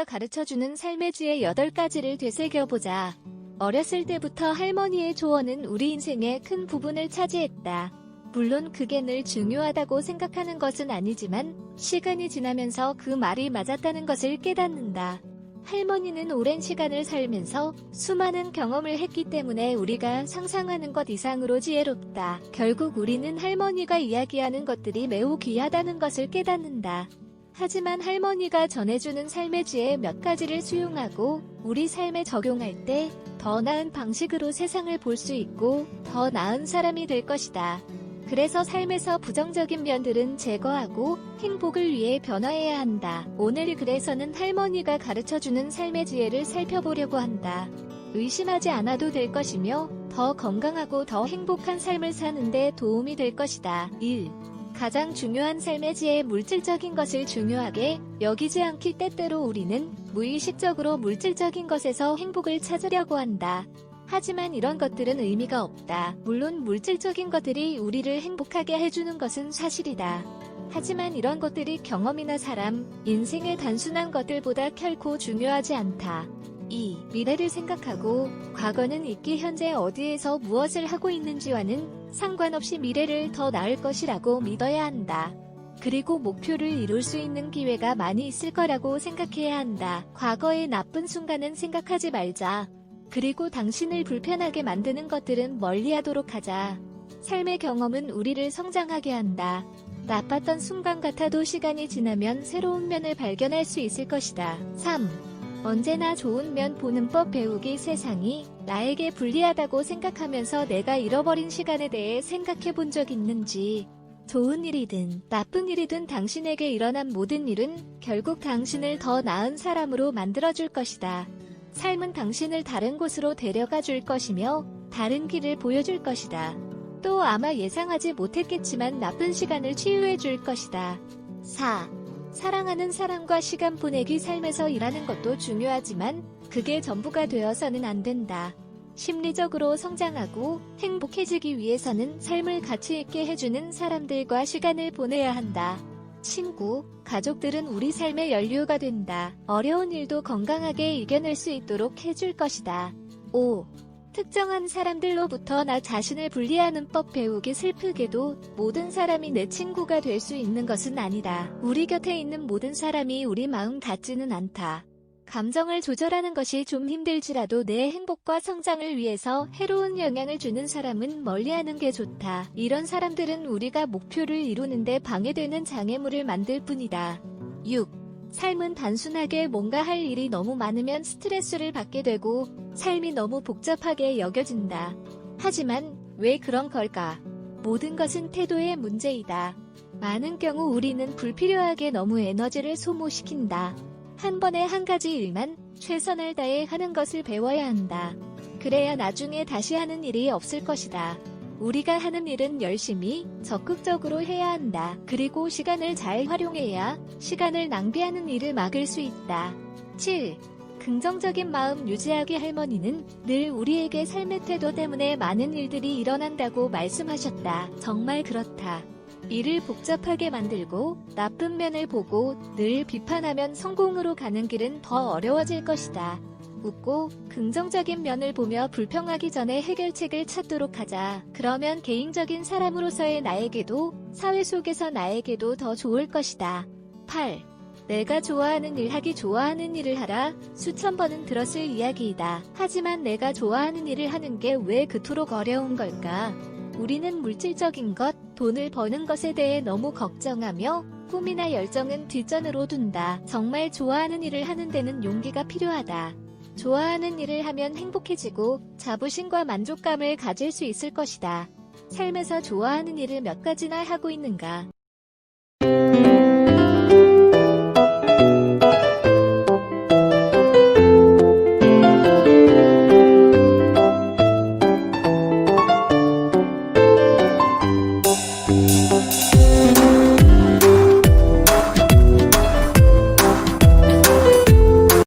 할머니가 가르쳐주는 삶의 지혜 8가지를 되새겨보자. 어렸을 때부터 할머니의 조언은 우리 인생의 큰 부분을 차지했다. 물론 그게 늘 중요하다고 생각하는 것은 아니지만 시간이 지나면서 그 말이 맞았다는 것을 깨닫는다. 할머니는 오랜 시간을 살면서 수많은 경험을 했기 때문에 우리가 상상하는 것 이상으로 지혜롭다. 결국 우리는 할머니가 이야기하는 것들이 매우 귀하다는 것을 깨닫는다. 하지만 할머니가 전해주는 삶의 지혜 몇 가지를 수용하고 우리 삶에 적용할 때 더 나은 방식으로 세상을 볼 수 있고 더 나은 사람이 될 것이다. 그래서 삶에서 부정적인 면들은 제거하고 행복을 위해 변화해야 한다. 오늘 글에서는 할머니가 가르쳐주는 삶의 지혜를 살펴보려고 한다. 의심하지 않아도 될 것이며 더 건강하고 더 행복한 삶을 사는 데 도움이 될 것이다. 1. 가장 중요한 삶의 지혜 물질적인 것을 중요하게 여기지 않기 때때로 우리는 무의식적으로 물질적인 것에서 행복을 찾으려고 한다. 하지만 이런 것들은 의미가 없다. 물론 물질적인 것들이 우리를 행복하게 해주는 것은 사실이다. 하지만 이런 것들이 경험이나 사람, 인생의 단순한 것들보다 결코 중요하지 않다. 2. 미래를 생각하고 과거는 있기 현재 어디에서 무엇을 하고 있는지와는 상관없이 미래를 더 나을 것이라고 믿어야 한다. 그리고 목표를 이룰 수 있는 기회가 많이 있을 거라고 생각해야 한다. 과거의 나쁜 순간은 생각하지 말자. 그리고 당신을 불편하게 만드는 것들은 멀리하도록 하자. 삶의 경험은 우리를 성장하게 한다. 나빴던 순간 같아도 시간이 지나면 새로운 면을 발견할 수 있을 것이다. 3. 언제나 좋은 면 보는 법 배우기. 세상이 나에게 불리하다고 생각하면서 내가 잃어버린 시간에 대해 생각해 본 적 있는지. 좋은 일이든 나쁜 일이든 당신에게 일어난 모든 일은 결국 당신을 더 나은 사람으로 만들어줄 것이다. 삶은 당신을 다른 곳으로 데려가 줄 것이며 다른 길을 보여줄 것이다. 또 아마 예상하지 못했겠지만 나쁜 시간을 치유해 줄 것이다. 4. 사랑하는 사람과 시간 보내기. 삶에서 일하는 것도 중요하지만 그게 전부가 되어서는 안 된다. 심리적으로 성장하고 행복해지기 위해서는 삶을 가치 있게 해주는 사람들과 시간을 보내야 한다. 친구, 가족들은 우리 삶의 연료가 된다. 어려운 일도 건강하게 이겨낼 수 있도록 해줄 것이다. 5. 특정한 사람들로부터 나 자신을 분리하는 법 배우기. 슬프게도 모든 사람이 내 친구가 될 수 있는 것은 아니다. 우리 곁에 있는 모든 사람이 우리 마음 같지는 않다. 감정을 조절하는 것이 좀 힘들지라도 내 행복과 성장을 위해서 해로운 영향을 주는 사람은 멀리하는 게 좋다. 이런 사람들은 우리가 목표를 이루는데 방해되는 장애물을 만들 뿐이다. 6. 삶은 단순하게 뭔가 할 일이 너무 많으면 스트레스를 받게 되고 삶이 너무 복잡하게 여겨진다. 하지만 왜 그런 걸까? 모든 것은 태도의 문제이다. 많은 경우 우리는 불필요하게 너무 에너지를 소모시킨다. 한 번에 한 가지 일만 최선을 다해 하는 것을 배워야 한다. 그래야 나중에 다시 하는 일이 없을 것이다. 우리가 하는 일은 열심히 적극적으로 해야 한다. 그리고 시간을 잘 활용해야 시간을 낭비하는 일을 막을 수 있다. 7. 긍정적인 마음 유지하기. 할머니는 늘 우리에게 삶의 태도 때문에 많은 일들이 일어난다고 말씀하셨다. 정말 그렇다. 일을 복잡하게 만들고 나쁜 면을 보고 늘 비판하면 성공으로 가는 길은 더 어려워질 것이다. 웃고 긍정적인 면을 보며 불평하기 전에 해결책을 찾도록 하자. 그러면 개인적인 사람으로서의 나에게도 사회 속에서 나에게도 더 좋을 것이다. 8. 내가 좋아하는 일 하기. 좋아하는 일을 하라. 수천 번은 들었을 이야기이다. 하지만 내가 좋아하는 일을 하는 게 왜 그토록 어려운 걸까? 우리는 물질적인 것, 돈을 버는 것에 대해 너무 걱정하며 꿈이나 열정은 뒷전으로 둔다. 정말 좋아하는 일을 하는 데는 용기가 필요하다. 좋아하는 일을 하면 행복해지고 자부심과 만족감을 가질 수 있을 것이다. 삶에서 좋아하는 일을 몇 가지나 하고 있는가?